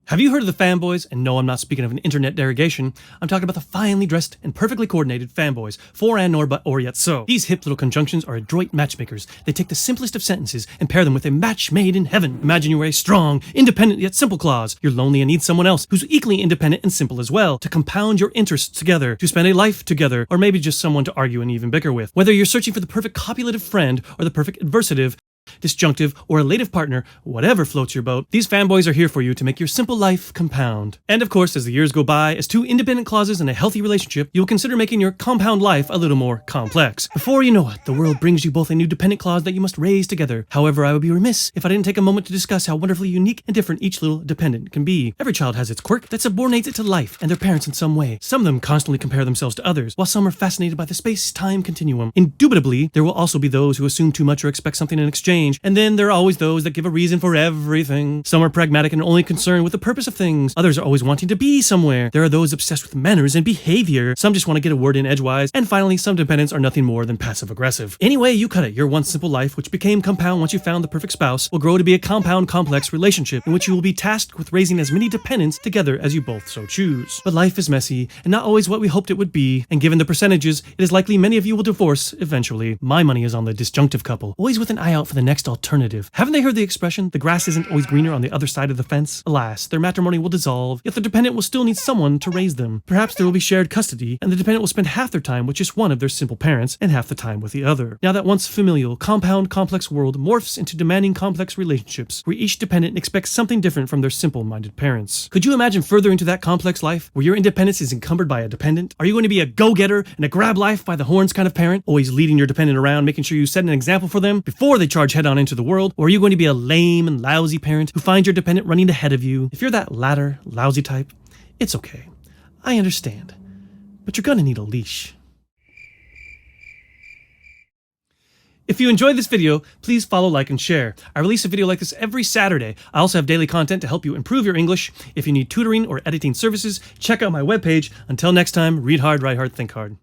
Have you heard of the fanboys? And no, I'm not speaking of an internet derogation. I'm talking about the finely dressed and perfectly coordinated fanboys, for and nor but or yet so. These hip little conjunctions are adroit matchmakers. They take the simplest of sentences and pair them with a match made in heaven. Imagine you are a strong, independent yet simple clause. You're lonely and need someone else who's equally independent and simple as well, to compound your interests together, to spend a life together, or maybe just someone to argue and even bicker with. Whether you're searching for the perfect copulative friend or the perfect adversative, disjunctive, or elative partner, whatever floats your boat, these fanboys are here for you to make your simple life compound. And of course, as the years go by, as two independent clauses in a healthy relationship, you'll consider making your compound life a little more complex. Before you know it, the world brings you both a new dependent clause that you must raise together. However, I would be remiss if I didn't take a moment to discuss how wonderfully unique and different each little dependent can be. Every child has its quirk that subordinates it to life and their parents in some way. Some of them constantly compare themselves to others, while some are fascinated by the space-time continuum. Indubitably, there will also be those who assume too much or expect something in exchange, and then there are always those that give a reason for everything. Some are pragmatic and only concerned with the purpose of things. Others are always wanting to be somewhere. There are those obsessed with manners and behavior. Some just want to get a word in edgewise. And finally, some dependents are nothing more than passive-aggressive. Anyway, you cut it. Your once simple life, which became compound once you found the perfect spouse, will grow to be a compound, complex relationship in which you will be tasked with raising as many dependents together as you both so choose. But life is messy and not always what we hoped it would be. And given the percentages, it is likely many of you will divorce eventually. My money is on the disjunctive couple, always with an eye out for the next alternative. Haven't they heard the expression, the grass isn't always greener on the other side of the fence? Alas, their matrimony will dissolve, yet the dependent will still need someone to raise them. Perhaps there will be shared custody, and the dependent will spend half their time with just one of their simple parents, and half the time with the other. Now that once familial, compound, complex world morphs into demanding complex relationships, where each dependent expects something different from their simple-minded parents. Could you imagine further into that complex life, where your independence is encumbered by a dependent? Are you going to be a go-getter and a grab life by the horns kind of parent, always leading your dependent around, making sure you set an example for them before they charge head-on into the world? Or are you going to be a lame and lousy parent who finds your dependent running ahead of you? If you're that latter, lousy type, it's okay. I understand. But you're gonna need a leash. If you enjoyed this video, please follow, like, and share. I release a video like this every Saturday. I also have daily content to help you improve your English. If you need tutoring or editing services, check out my webpage. Until next time, read hard, write hard, think hard.